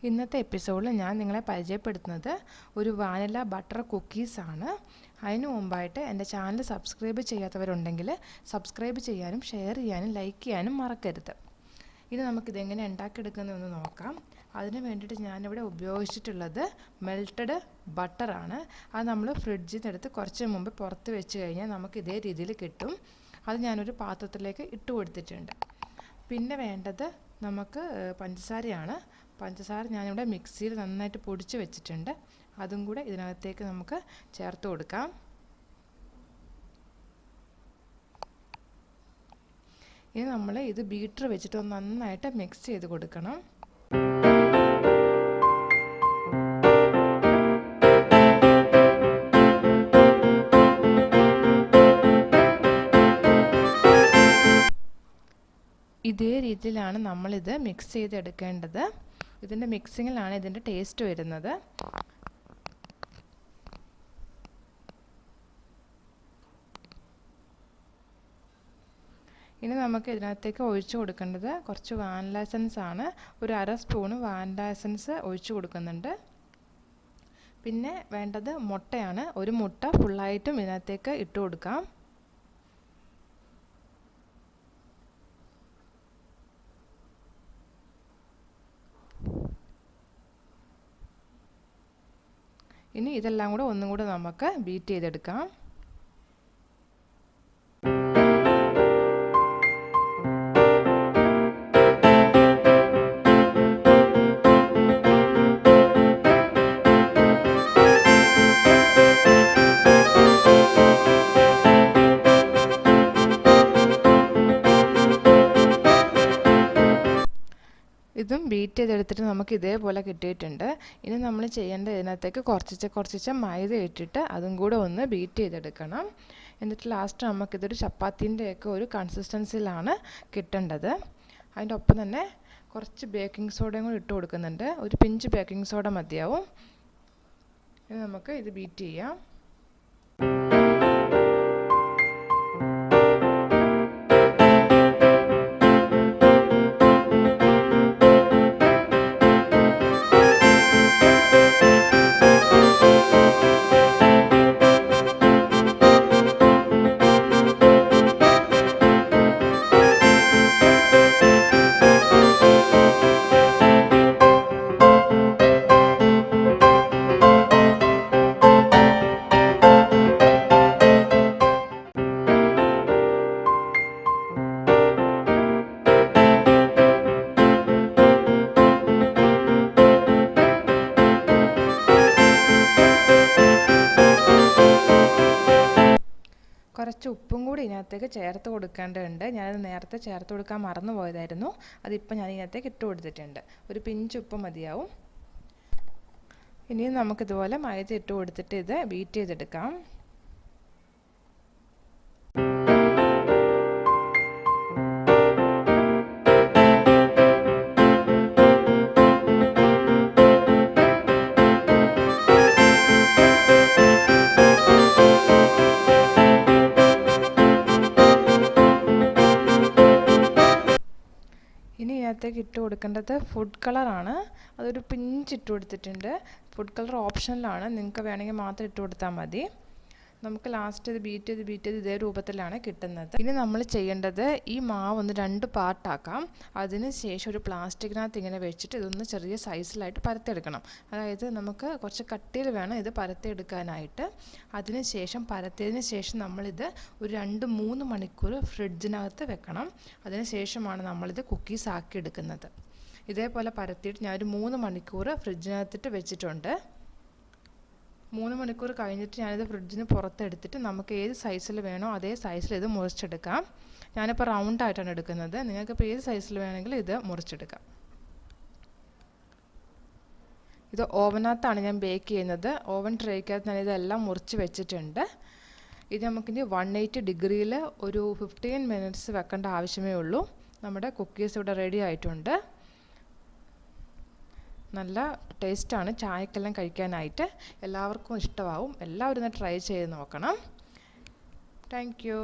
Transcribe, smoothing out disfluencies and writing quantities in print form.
ഇന്നത്തെ എപ്പിസോഡിൽ ഞാൻ നിങ്ങളെ പരിചയപ്പെടുത്തുന്നത് ഒരു വാനില ബട്ടർ കുക്കീസാണ്. അതിനു മുമ്പായിട്ട് എൻ്റെ ചാനൽ സബ്സ്ക്രൈബ് ചെയ്യാത്തവരുണ്ടെങ്കിൽ സബ്സ്ക്രൈബ് ചെയ്യാനും ഷെയർ ചെയ്യാനും ലൈക്ക് ചെയ്യാനും മറക്കരുത്. ഇനി നമുക്കിതെങ്ങനെ ഉണ്ടാക്കിയെടുക്കുന്നതെന്ന് നോക്കാം. അതിന് വേണ്ടിയിട്ട് ഞാനിവിടെ ഉപയോഗിച്ചിട്ടുള്ളത് മെൽറ്റഡ് ബട്ടറാണ്. അത് നമ്മൾ ഫ്രിഡ്ജിൽ നിന്ന് എടുത്ത് കുറച്ച് മുമ്പ് പുറത്ത് വെച്ച് കഴിഞ്ഞാൽ നമുക്ക് ഇതേ രീതിയിൽ കിട്ടും. അത് ഞാനൊരു പാത്രത്തിലേക്ക് ഇട്ട് കൊടുത്തിട്ടുണ്ട്. പിന്നെ വേണ്ടത് നമുക്ക് പഞ്ചസാരയാണ്. പഞ്ചസാര ഞാനിവിടെ മിക്സിയിൽ നന്നായിട്ട് പൊടിച്ച് വെച്ചിട്ടുണ്ട്. അതും കൂടെ ഇതിനകത്തേക്ക് നമുക്ക് ചേർത്ത് കൊടുക്കാം. ഇനി നമ്മൾ ഇത് ബീറ്റർ വെച്ചിട്ട് നന്നായിട്ട് മിക്സ് ചെയ്ത് കൊടുക്കണം. ഇതേ രീതിയിലാണ് നമ്മളിത് മിക്സ് ചെയ്തെടുക്കേണ്ടത്. ഇതിൻ്റെ മിക്സിങ്ങിലാണ് ഇതിൻ്റെ ടേസ്റ്റ് വരുന്നത്. ഇനി നമുക്ക് ഇതിനകത്തേക്ക് ഒഴിച്ചു കൊടുക്കേണ്ടത് കുറച്ച് വാനില എസൻസ് ആണ്. ഒരു അര സ്പൂണ് വാനില എസൻസ് ഒഴിച്ചു കൊടുക്കുന്നുണ്ട്. പിന്നെ വേണ്ടത് മുട്ടയാണ്. ഒരു മുട്ട ഫുള്ളായിട്ടും ഇതിനകത്തേക്ക് ഇട്ട് കൊടുക്കാം. ഇനി ഇതെല്ലാം കൂടെ ഒന്നും കൂടെ നമുക്ക് ബീറ്റ് ചെയ്തെടുക്കാം. ഇതും ബീറ്റ് ചെയ്തെടുത്തിട്ട് നമുക്ക് ഇതേപോലെ കിട്ടിയിട്ടുണ്ട്. ഇനി നമ്മൾ ചെയ്യേണ്ടത് ഇതിനകത്തേക്ക് കുറച്ച് മൈദ ഇട്ടിട്ട് അതും കൂടെ ഒന്ന് ബീറ്റ് ചെയ്തെടുക്കണം. എന്നിട്ട് ലാസ്റ്റ് നമുക്കിതൊരു ചപ്പാത്തിൻ്റെയൊക്കെ ഒരു കൺസിസ്റ്റൻസിയിലാണ് കിട്ടേണ്ടത്. അതിൻ്റെ ഒപ്പം തന്നെ കുറച്ച് ബേക്കിംഗ് സോഡയും കൂടി ഇട്ട് കൊടുക്കുന്നുണ്ട്. ഒരു പിഞ്ച് ബേക്കിംഗ് സോഡ മതിയാവും. ഇനി നമുക്ക് ഇത് ബീറ്റ് ചെയ്യാം. കുറച്ച് ഉപ്പും കൂടി ഇതിനകത്തേക്ക് ചേർത്ത് കൊടുക്കേണ്ടതുണ്ട്. ഞാനത് നേരത്തെ ചേർത്ത് കൊടുക്കാൻ മറന്നു പോയതായിരുന്നു. അതിപ്പോൾ ഞാൻ ഇതിനകത്തേക്ക് ഇട്ട് കൊടുത്തിട്ടുണ്ട്. ഒരു പിഞ്ച് ഉപ്പ് മതിയാവും. ഇനിയും നമുക്കിതുപോലെ മൈദ ഇട്ട് കൊടുത്തിട്ട് ഇത് ബീറ്റ് ചെയ്തെടുക്കാം. ഇനി ഇതിനകത്തേക്ക് ഇട്ട് കൊടുക്കേണ്ടത് ഫുഡ് കളറാണ്. അതൊരു പിഞ്ച് ഇട്ട് കൊടുത്തിട്ടുണ്ട്. ഫുഡ് കളർ ഓപ്ഷനിലാണ്. നിങ്ങൾക്ക് വേണമെങ്കിൽ മാത്രം ഇട്ട് കൊടുത്താൽ മതി. നമുക്ക് ലാസ്റ്റ് ഇത് ബീറ്റ് ചെയ്ത് ഇതേ രൂപത്തിലാണ് കിട്ടുന്നത്. ഇനി നമ്മൾ ചെയ്യേണ്ടത് ഈ മാവ് ഒന്ന് 2 പാർട്ടാക്കാം. അതിന് ശേഷം ഒരു പ്ലാസ്റ്റിക്കിനകത്ത് ഇങ്ങനെ വെച്ചിട്ട് ഇതൊന്ന് ചെറിയ സൈസിലായിട്ട് പരത്തിയെടുക്കണം. അതായത് നമുക്ക് കുറച്ച് കട്ടിയിൽ വേണം ഇത് പരത്തിയെടുക്കാനായിട്ട്. പരത്തിയതിന് ശേഷം നമ്മളിത് ഒരു 2-3 മണിക്കൂർ ഫ്രിഡ്ജിനകത്ത് വെക്കണം. അതിന് ശേഷമാണ് നമ്മളിത് കുക്കീസ് ആക്കി എടുക്കുന്നത്. ഇതേപോലെ പരത്തിയിട്ട് ഞാനൊരു 3 മണിക്കൂർ ഫ്രിഡ്ജിനകത്തിട്ട് വെച്ചിട്ടുണ്ട്. 3 മണിക്കൂർ കഴിഞ്ഞിട്ട് ഞാനിത് ഫ്രിഡ്ജിന് പുറത്തെടുത്തിട്ട് നമുക്ക് ഏത് സൈസിൽ വേണോ അതേ സൈസിൽ ഇത് മുറിച്ചെടുക്കാം. ഞാനിപ്പോൾ റൗണ്ടായിട്ടാണ് എടുക്കുന്നത്. നിങ്ങൾക്കിപ്പോൾ ഏത് സൈസിൽ വേണമെങ്കിലും ഇത് മുറിച്ചെടുക്കാം. ഇത് ഓവനകത്താണ് ഞാൻ ബേക്ക് ചെയ്യുന്നത്. ഓവൻ ട്രേക്കകത്ത് ഞാൻ ഇതെല്ലാം മുറിച്ച് വെച്ചിട്ടുണ്ട്. ഇത് നമുക്കിനി 180 ഡിഗ്രിയിൽ ഒരു 15 മിനിറ്റ്സ് വെക്കേണ്ട ആവശ്യമേ ഉള്ളൂ. നമ്മുടെ കുക്കീസ് ഇവിടെ റെഡി ആയിട്ടുണ്ട്. നല്ല ടേസ്റ്റാണ് ചായക്കെല്ലാം കഴിക്കാനായിട്ട്. എല്ലാവർക്കും ഇഷ്ടമാവും. എല്ലാവരും ഒന്ന് ട്രൈ ചെയ്ത് നോക്കണം. Thank you.